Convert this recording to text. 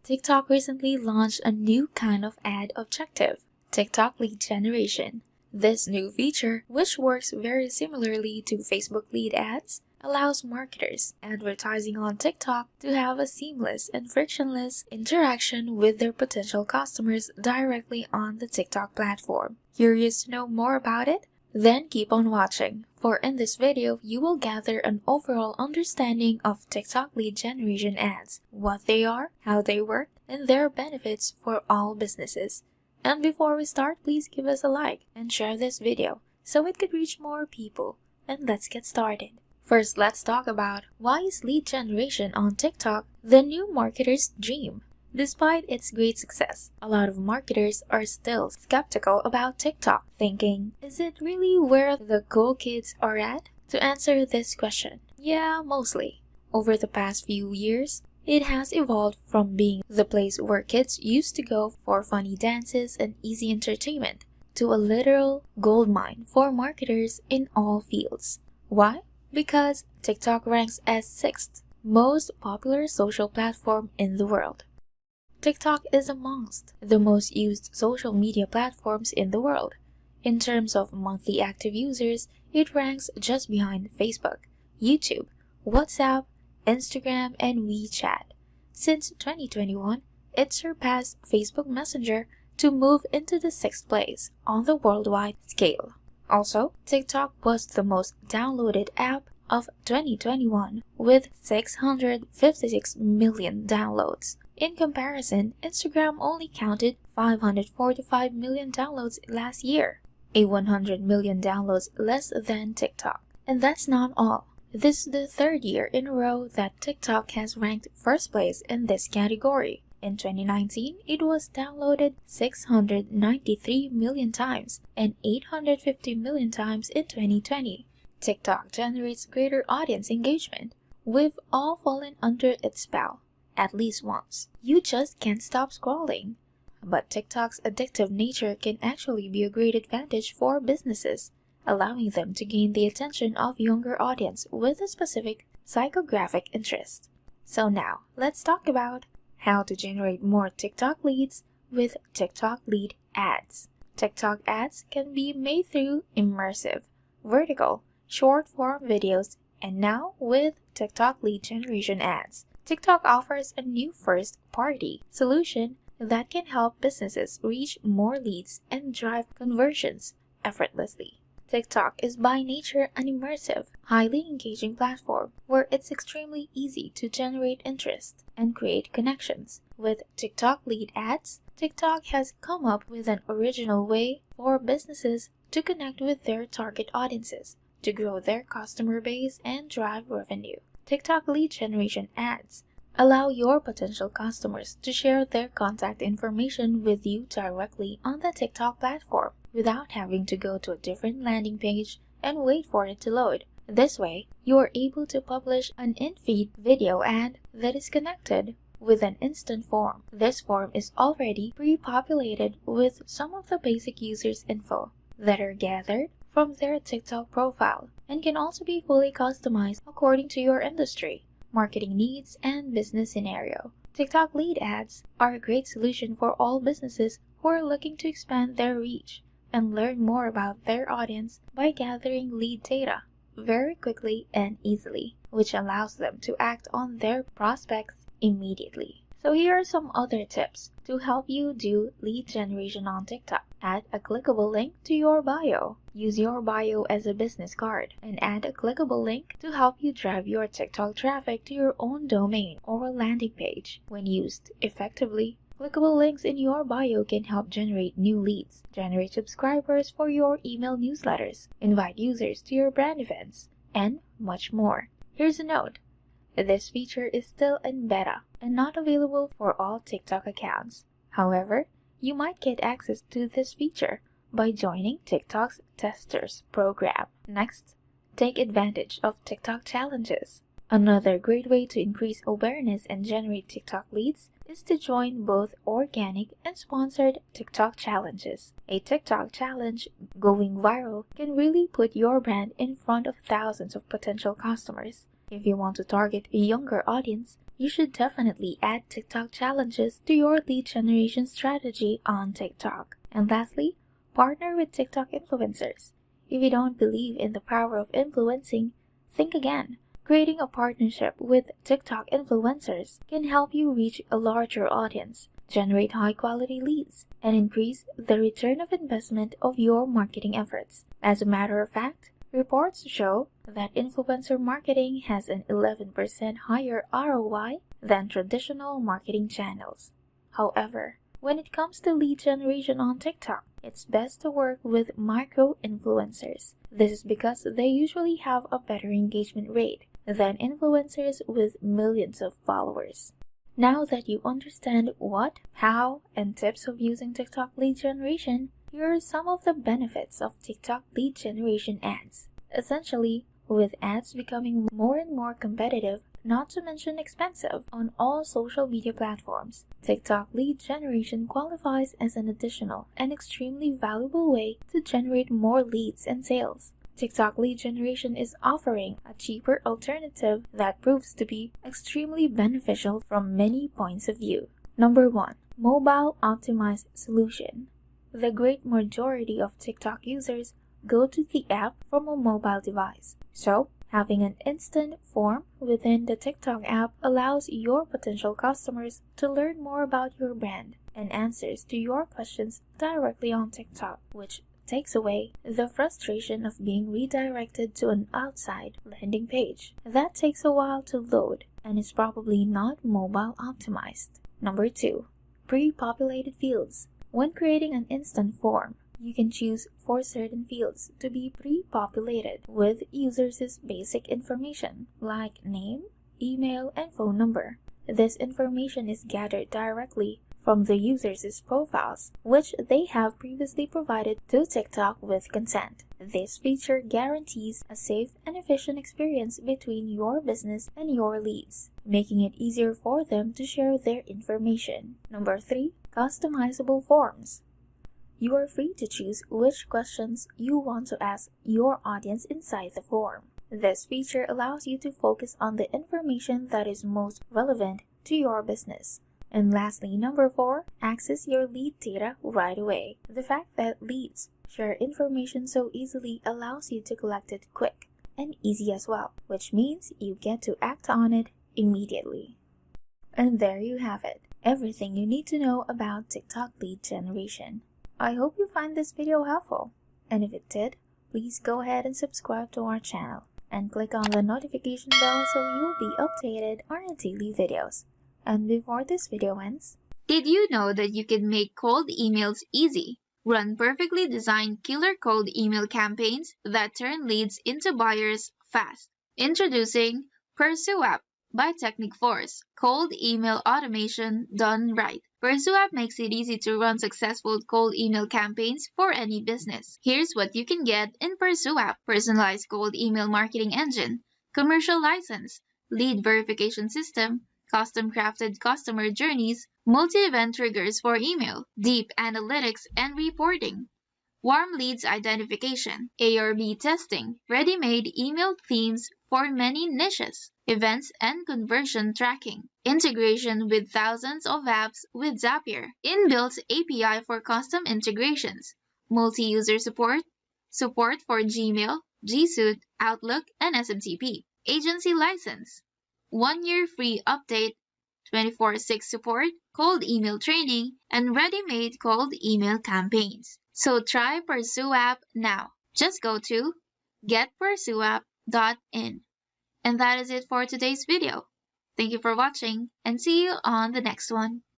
TikTok recently launched a new kind of ad objective, TikTok lead generation. This new feature, which works very similarly to Facebook lead ads, allows marketers advertising on TikTok to have a seamless and frictionless interaction with their potential customers directly on the TikTok platform. Curious to know more about it? Then keep on watching, for in this video you will gather an overall understanding of TikTok lead generation ads, what they are, how they work, and their benefits for all businesses. And before we start, please give us a like and share this video so it could reach more people. And let's get started. First, let's talk about why is lead generation on TikTok the new marketer's dream? Despite its great success, a lot of marketers are still skeptical about TikTok, thinking, is it really where the cool kids are at? To answer this question, yeah, mostly. Over the past few years, it has evolved from being the place where kids used to go for funny dances and easy entertainment to a literal goldmine for marketers in all fields. Why? Because TikTok ranks as 6th most popular social platform in the world. TikTok is amongst the most used social media platforms in the world. In terms of monthly active users, it ranks just behind Facebook, YouTube, WhatsApp, Instagram, and WeChat. Since 2021, it surpassed Facebook Messenger to move into the 6th place on the worldwide scale. Also, TikTok was the most downloaded app of 2021 with 656 million downloads. In comparison, Instagram only counted 545 million downloads last year, a 100 million downloads less than TikTok. And that's not all. This is the 3rd year in a row that TikTok has ranked 1st place in this category. In 2019, it was downloaded 693 million times and 850 million times in 2020. TikTok generates greater audience engagement. We've all fallen under its spell, at least once. You just can't stop scrolling. But TikTok's addictive nature can actually be a great advantage for businesses, allowing them to gain the attention of younger audience with a specific psychographic interest. So now, let's talk about how to generate more TikTok leads with TikTok lead ads. TikTok ads can be made through immersive, vertical, short-form videos, and now with TikTok lead generation ads. TikTok offers a new first-party solution that can help businesses reach more leads and drive conversions effortlessly. TikTok is by nature an immersive, highly engaging platform where it's extremely easy to generate interest and create connections. With TikTok lead ads, TikTok has come up with an original way for businesses to connect with their target audiences, to grow their customer base and drive revenue. TikTok lead generation ads allow your potential customers to share their contact information with you directly on the TikTok platform without having to go to a different landing page and wait for it to load. This way, you are able to publish an in-feed video ad that is connected with an instant form. This form is already pre-populated with some of the basic users' info that are gathered from their TikTok profile and can also be fully customized according to your industry, marketing needs, and business scenario. TikTok lead ads are a great solution for all businesses who are looking to expand their reach and learn more about their audience by gathering lead data very quickly and easily, which allows them to act on their prospects immediately. So here are some other tips to help you do lead generation on TikTok. Add a clickable link to your bio. Use your bio as a business card and add a clickable link to help you drive your TikTok traffic to your own domain or landing page. When used effectively, clickable links in your bio can help generate new leads, generate subscribers for your email newsletters, invite users to your brand events, and much more. Here's a note. This feature is still in beta and not available for all TikTok accounts. However, you might get access to this feature by joining TikTok's Testers program. Next, take advantage of TikTok challenges. Another great way to increase awareness and generate TikTok leads is to join both organic and sponsored TikTok challenges. A TikTok challenge going viral can really put your brand in front of thousands of potential customers. If you want to target a younger audience, You should definitely add TikTok challenges to your lead generation strategy on TikTok. And lastly, partner with TikTok influencers. If you don't believe in the power of influencing, think again. Creating a partnership with TikTok influencers can help you reach a larger audience, generate high-quality leads, and increase the return of investment of your marketing efforts. As a matter of fact, reports show that influencer marketing has an 11% higher ROI than traditional marketing channels. However, when it comes to lead generation on TikTok, it's best to work with micro-influencers. This is because they usually have a better engagement rate than influencers with millions of followers. Now that you understand what, how, and tips of using TikTok lead generation, here are some of the benefits of TikTok lead generation ads. Essentially, with ads becoming more and more competitive, not to mention expensive, on all social media platforms, TikTok lead generation qualifies as an additional and extremely valuable way to generate more leads and sales. TikTok lead generation is offering a cheaper alternative that proves to be extremely beneficial from many points of view. Number 1. Mobile Optimized Solution. The great majority of TikTok users go to the app from a mobile device. So, having an instant form within the TikTok app allows your potential customers to learn more about your brand and answers to your questions directly on TikTok, which takes away the frustration of being redirected to an outside landing page. That takes a while to load and is probably not mobile optimized. Number 2. Pre-populated fields. When creating an instant form, you can choose for certain fields to be pre-populated with users' basic information like name, email, and phone number. This information is gathered directly from the users' profiles, which they have previously provided to TikTok with consent. This feature guarantees a safe and efficient experience between your business and your leads, making it easier for them to share their information. Number 3. Customizable Forms. You are free to choose which questions you want to ask your audience inside the form. This feature allows you to focus on the information that is most relevant to your business. And lastly, number 4, access your lead data right away. The fact that leads share information so easily allows you to collect it quick and easy as well, which means you get to act on it immediately. And there you have it, everything you need to know about TikTok lead generation. I hope you find this video helpful, and if it did, please go ahead and subscribe to our channel and click on the notification bell so you'll be updated on our daily videos. And before this video ends, did you know that you can make cold emails easy? Run perfectly designed killer cold email campaigns that turn leads into buyers fast. Introducing Pursue App by Technic Force. Cold email automation done right. Pursue App makes it easy to run successful cold email campaigns for any business. Here's what you can get in Pursue App. Personalized cold email marketing engine, commercial license, lead verification system, custom-crafted customer journeys, multi-event triggers for email, deep analytics and reporting, warm leads identification, A/B testing, ready-made email themes for many niches, events and conversion tracking, integration with thousands of apps with Zapier, inbuilt API for custom integrations, multi-user support, support for Gmail, G Suite, Outlook, and SMTP, agency license, 1-year free update, 24/6 support, cold email training, and ready-made cold email campaigns. So try Pursue App now. Just go to getpursueapp.in. And that is it for today's video. Thank you for watching and see you on the next one.